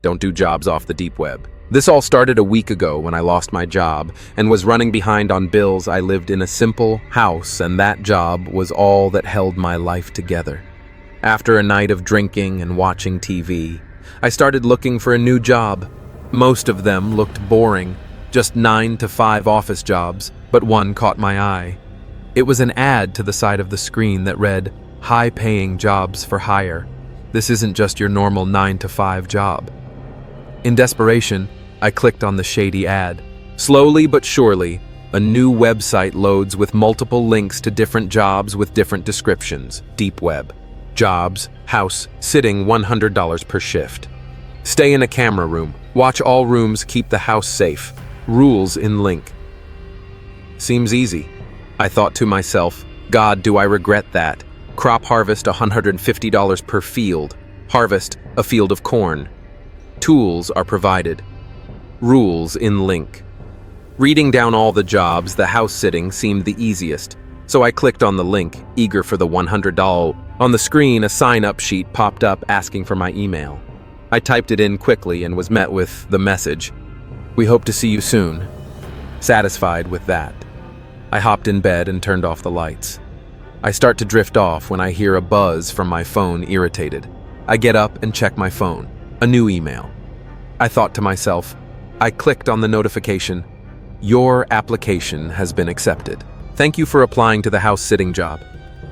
Don't do jobs off the deep web. This all started a week ago when I lost my job and was running behind on bills. I lived in a simple house, and that job was all that held my life together. After a night of drinking and watching TV, I started looking for a new job. Most of them looked boring, just 9 to 5 office jobs, but one caught my eye. It was an ad to the side of the screen that read, "High-paying jobs for hire. This isn't just your normal 9 to 5 job." In desperation, I clicked on the shady ad. Slowly but surely, a new website loads with multiple links to different jobs with different descriptions. Deep web. Jobs, house, sitting $100 per shift. Stay in a camera room. Watch all rooms, keep the house safe. Rules in link. Seems easy. I thought to myself, God, do I regret that? Crop harvest $150 per field. Harvest a field of corn. Tools are provided. Rules in link. Reading down all the jobs, the house sitting seemed the easiest, so I clicked on the link, eager for the $100. On the screen, a sign-up sheet popped up asking for my email. I typed it in quickly and was met with the message, "We hope to see you soon." Satisfied with that, I hopped in bed and turned off the lights. I start to drift off when I hear a buzz from my phone, irritated. I get up and check my phone. A new email. I thought to myself. I clicked on the notification. "Your application has been accepted. Thank you for applying to the house sitting job.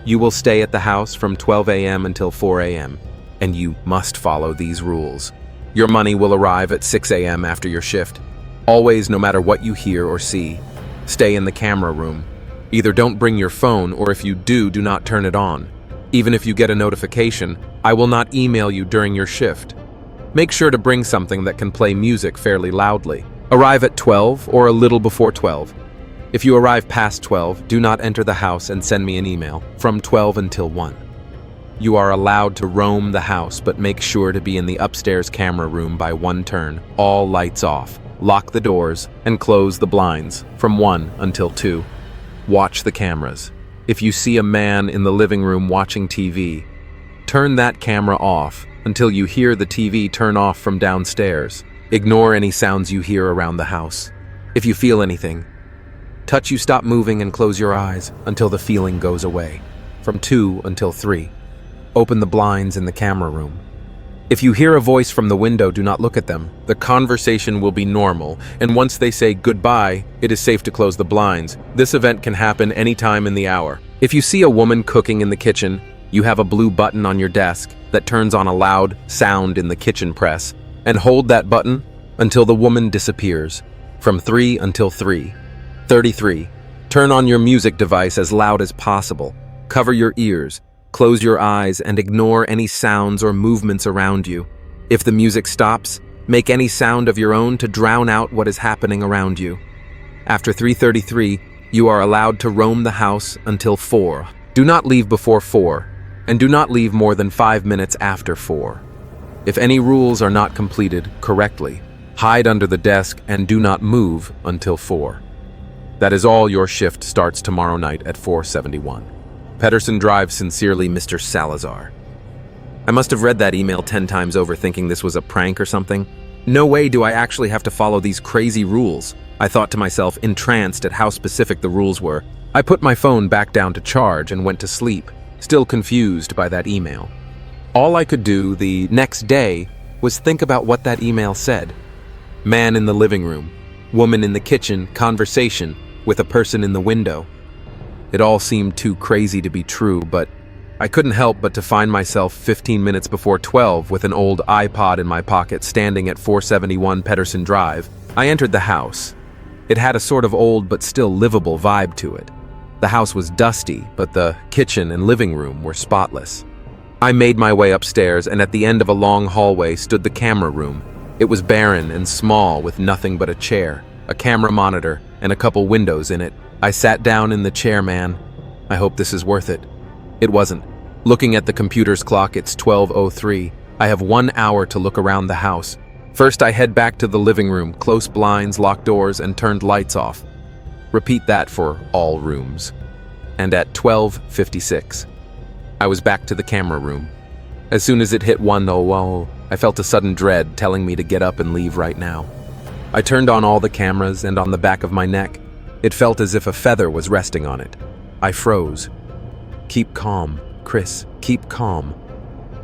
You will stay at the house from 12 a.m. until 4 a.m., and you must follow these rules. Your money will arrive at 6 a.m. after your shift. Always, no matter what you hear or see, stay in the camera room. Either don't bring your phone, or if you do not turn it on. Even if you get a notification, I will not email you during your shift. Make sure to bring something that can play music fairly loudly. Arrive at 12 or a little before 12. If you arrive past 12, do not enter the house and send me an email from 12 until 1. You are allowed to roam the house, but make sure to be in the upstairs camera room by 1 turn, all lights off. Lock the doors and close the blinds from 1 until 2. Watch the cameras. If you see a man in the living room watching TV, turn that camera off until you hear the TV turn off from downstairs. Ignore any sounds you hear around the house. If you feel anything, you stop moving and close your eyes until the feeling goes away. From 2 until 3. Open the blinds in the camera room. If you hear a voice from the window, do not look at them. The conversation will be normal, and once they say goodbye, it is safe to close the blinds. This event can happen any time in the hour. If you see a woman cooking in the kitchen, you have a blue button on your desk that turns on a loud sound in the kitchen press, and hold that button until the woman disappears. From 3 until 3:33. Turn on your music device as loud as possible. Cover your ears, close your eyes, and ignore any sounds or movements around you. If the music stops, make any sound of your own to drown out what is happening around you. After 3:33, you are allowed to roam the house until 4. Do not leave before 4, and do not leave more than 5 minutes after 4. If any rules are not completed correctly, hide under the desk and do not move until 4. That is all. Your shift starts tomorrow night at 4:71. Pedersen Drive, sincerely, Mr. Salazar. I must have read that email 10 times over thinking this was a prank or something. No way do I actually have to follow these crazy rules. I thought to myself, entranced at how specific the rules were. I put my phone back down to charge and went to sleep, still confused by that email. All I could do the next day was think about what that email said. Man in the living room, woman in the kitchen, conversation with a person in the window. It all seemed too crazy to be true, but I couldn't help but to find myself 15 minutes before 12 with an old iPod in my pocket standing at 471 Pedersen Drive. I entered the house. It had a sort of old but still livable vibe to it. The house was dusty, but the kitchen and living room were spotless. I made my way upstairs, and at the end of a long hallway stood the camera room. It was barren and small, with nothing but a chair, a camera monitor, and a couple windows in it. I sat down in the chair, man. I hope this is worth it. It wasn't. Looking at the computer's clock, it's 12:03. I have 1 hour to look around the house. First, I head back to the living room, close blinds, locked doors, and turned lights off. Repeat that for all rooms. And at 12:56, I was back to the camera room. As soon as it hit 1:00, I felt a sudden dread telling me to get up and leave right now. I turned on all the cameras, and on the back of my neck, it felt as if a feather was resting on it. I froze. "Keep calm, Chris, keep calm."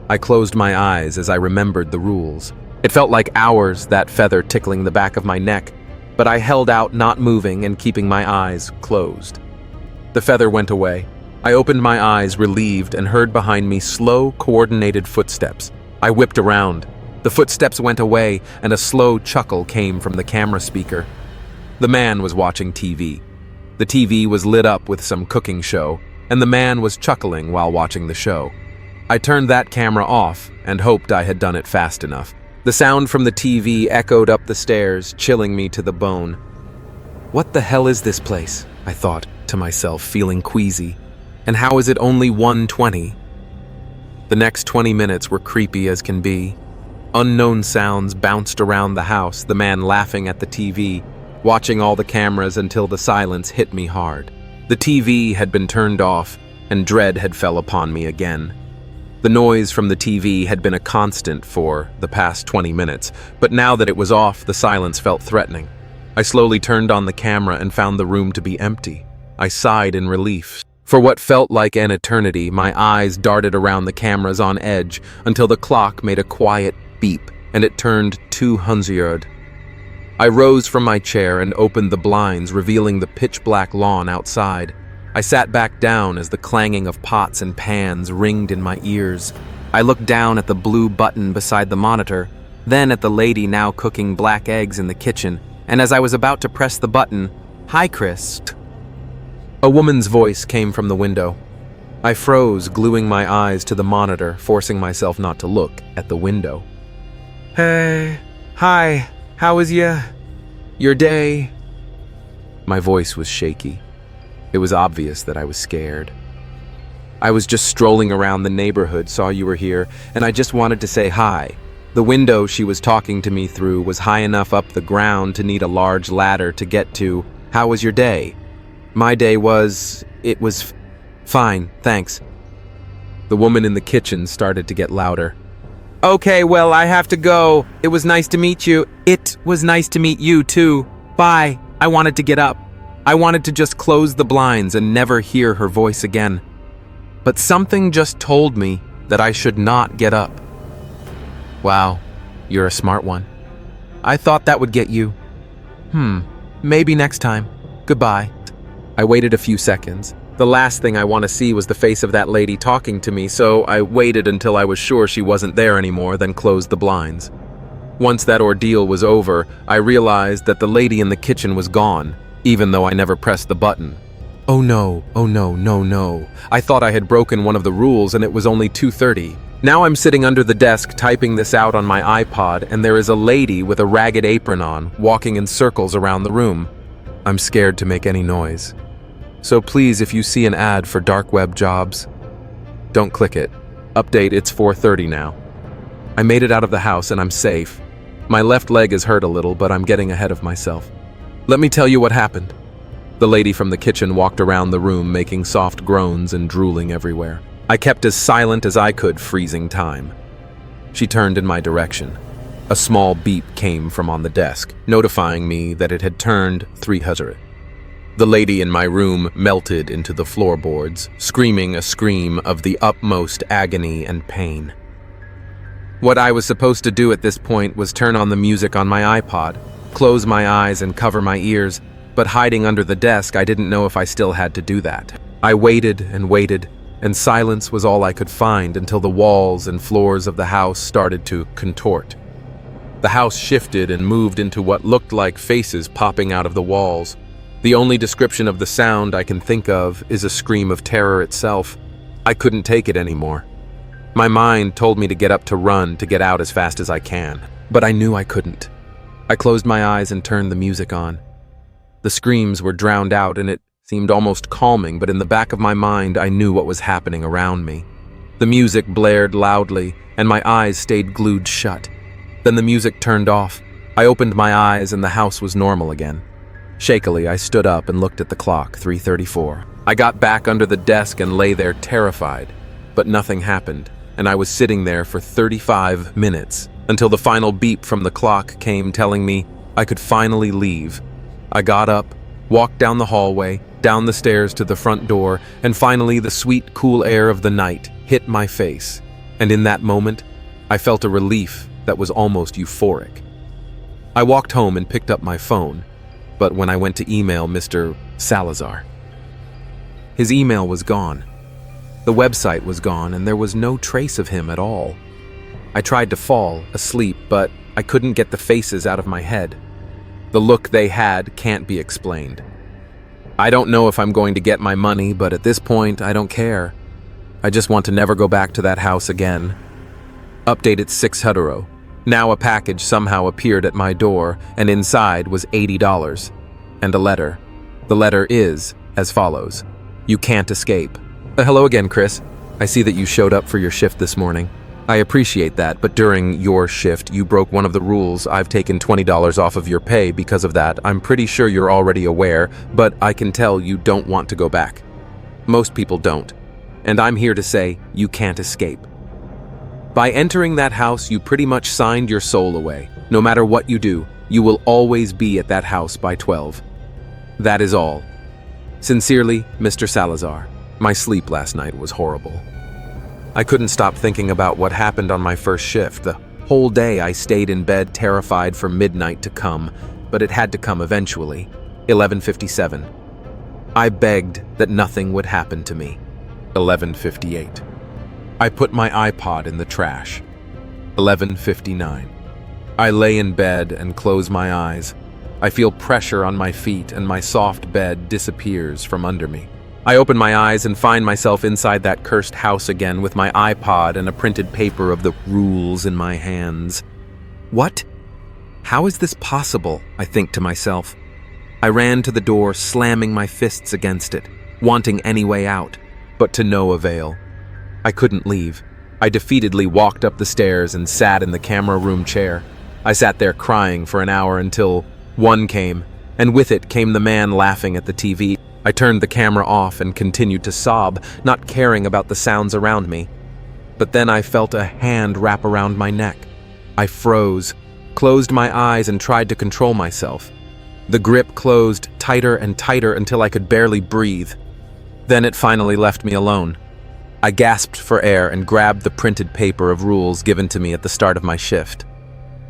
I closed my eyes as I remembered the rules. It felt like hours, that feather tickling the back of my neck, but I held out, not moving and keeping my eyes closed. The feather went away. I opened my eyes, relieved, and heard behind me slow, coordinated footsteps. I whipped around. The footsteps went away, and a slow chuckle came from the camera speaker. The man was watching TV. The TV was lit up with some cooking show, and the man was chuckling while watching the show. I turned that camera off and hoped I had done it fast enough. The sound from the TV echoed up the stairs, chilling me to the bone. What the hell is this place? I thought to myself, feeling queasy. And how is it only 1:20? The next 20 minutes were creepy as can be. Unknown sounds bounced around the house, the man laughing at the TV, watching all the cameras until the silence hit me hard. The TV had been turned off, and dread had fell upon me again. The noise from the TV had been a constant for the past 20 minutes, but now that it was off, the silence felt threatening. I slowly turned on the camera and found the room to be empty. I sighed in relief. For what felt like an eternity, my eyes darted around the cameras on edge until the clock made a quiet beep, and it turned 200. I rose from my chair and opened the blinds, revealing the pitch-black lawn outside. I sat back down as the clanging of pots and pans ringed in my ears. I looked down at the blue button beside the monitor, then at the lady now cooking black eggs in the kitchen, and as I was about to press the button, "Hi, Chris." A woman's voice came from the window. I froze, gluing my eyes to the monitor, forcing myself not to look at the window. "Hey, hi, how was your day?" My voice was shaky. It was obvious that I was scared. "I was just strolling around the neighborhood, saw you were here, and I just wanted to say hi." The window she was talking to me through was high enough up the ground to need a large ladder to get to. "How was your day?" "My day was fine, thanks." The woman in the kitchen started to get louder. "Okay, well, I have to go. It was nice to meet you." "It was nice to meet you, too. Bye." I wanted to get up. I wanted to just close the blinds and never hear her voice again. But something just told me that I should not get up. "Wow, you're a smart one. I thought that would get you. Maybe next time. Goodbye." I waited a few seconds. The last thing I want to see was the face of that lady talking to me, so I waited until I was sure she wasn't there anymore, then closed the blinds. Once that ordeal was over, I realized that the lady in the kitchen was gone, even though I never pressed the button. Oh no, no. I thought I had broken one of the rules and it was only 2:30. Now I'm sitting under the desk typing this out on my iPod, and there is a lady with a ragged apron on, walking in circles around the room. I'm scared to make any noise. So please, if you see an ad for dark web jobs, don't click it. Update, it's 4:30 now. I made it out of the house and I'm safe. My left leg is hurt a little, but I'm getting ahead of myself. Let me tell you what happened. The lady from the kitchen walked around the room, making soft groans and drooling everywhere. I kept as silent as I could, freezing time. She turned in my direction. A small beep came from on the desk, notifying me that it had turned 300. The lady in my room melted into the floorboards, screaming a scream of the utmost agony and pain. What I was supposed to do at this point was turn on the music on my iPod, close my eyes and cover my ears, but hiding under the desk, I didn't know if I still had to do that. I waited, and silence was all I could find until the walls and floors of the house started to contort. The house shifted and moved into what looked like faces popping out of the walls. The only description of the sound I can think of is a scream of terror itself. I couldn't take it anymore. My mind told me to get up to run, to get out as fast as I can, but I knew I couldn't. I closed my eyes and turned the music on. The screams were drowned out and it seemed almost calming, but in the back of my mind I knew what was happening around me. The music blared loudly and my eyes stayed glued shut. Then the music turned off. I opened my eyes and the house was normal again. Shakily, I stood up and looked at the clock, 3:34. I got back under the desk and lay there terrified, but nothing happened, and I was sitting there for 35 minutes until the final beep from the clock came telling me I could finally leave. I got up, walked down the hallway, down the stairs to the front door, and finally the sweet, cool air of the night hit my face. And in that moment, I felt a relief that was almost euphoric. I walked home and picked up my phone, but when I went to email Mr. Salazar, his email was gone. The website was gone, and there was no trace of him at all. I tried to fall asleep, but I couldn't get the faces out of my head. The look they had can't be explained. I don't know if I'm going to get my money, but at this point, I don't care. I just want to never go back to that house again. Updated 6 hetero. Now a package somehow appeared at my door, and inside was $80. And a letter. The letter is as follows. You can't escape. Hello again, Chris. I see that you showed up for your shift this morning. I appreciate that, but during your shift, you broke one of the rules. I've taken $20 off of your pay because of that. I'm pretty sure you're already aware, but I can tell you don't want to go back. Most people don't. And I'm here to say you can't escape. By entering that house, you pretty much signed your soul away. No matter what you do, you will always be at that house by 12. That is all. Sincerely, Mr. Salazar. My sleep last night was horrible. I couldn't stop thinking about what happened on my first shift. The whole day I stayed in bed terrified for midnight to come, but it had to come eventually. 11:57. I begged that nothing would happen to me. 11:58. I put my iPod in the trash. 11:59. I lay in bed and close my eyes. I feel pressure on my feet and my soft bed disappears from under me. I open my eyes and find myself inside that cursed house again with my iPod and a printed paper of the rules in my hands. What? How is this possible? I think to myself. I ran to the door, slamming my fists against it, wanting any way out, but to no avail. I couldn't leave. I defeatedly walked up the stairs and sat in the camera room chair. I sat there crying for an hour until 1 came, and with it came the man laughing at the TV. I turned the camera off and continued to sob, not caring about the sounds around me. But then I felt a hand wrap around my neck. I froze, closed my eyes and tried to control myself. The grip closed tighter and tighter until I could barely breathe. Then it finally left me alone. I gasped for air and grabbed the printed paper of rules given to me at the start of my shift.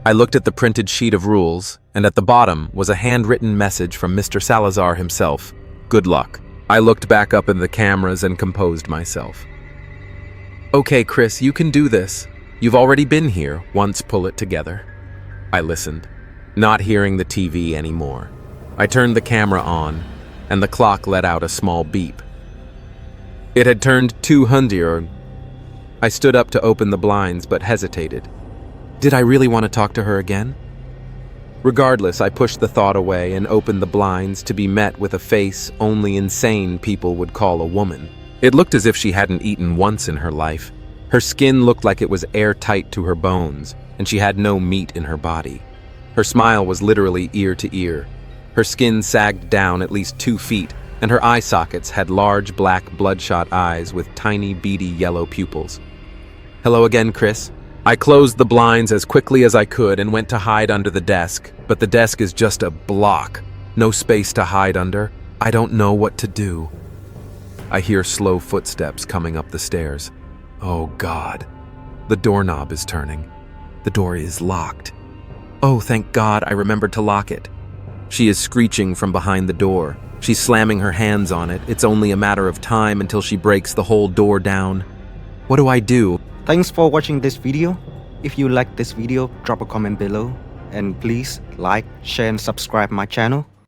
I looked at the printed sheet of rules, and at the bottom was a handwritten message from Mr. Salazar himself. Good luck. I looked back up in the cameras and composed myself. Okay, Chris, you can do this. You've already been here. Once pull it together. I listened, not hearing the TV anymore. I turned the camera on, and the clock let out a small beep. It had turned 200. I stood up to open the blinds, but hesitated. Did I really want to talk to her again? Regardless, I pushed the thought away and opened the blinds to be met with a face only insane people would call a woman. It looked as if she hadn't eaten once in her life. Her skin looked like it was airtight to her bones, and she had no meat in her body. Her smile was literally ear to ear. Her skin sagged down at least 2 feet, and her eye sockets had large black bloodshot eyes with tiny beady yellow pupils. Hello again, Chris. I closed the blinds as quickly as I could and went to hide under the desk, but the desk is just a block. No space to hide under. I don't know what to do. I hear slow footsteps coming up the stairs. Oh God. The doorknob is turning. The door is locked. Oh, thank God I remembered to lock it. She is screeching from behind the door. She's slamming her hands on it. It's only a matter of time until she breaks the whole door down. What do I do? Thanks for watching this video. If you like this video, drop a comment below. And please like, share and subscribe my channel.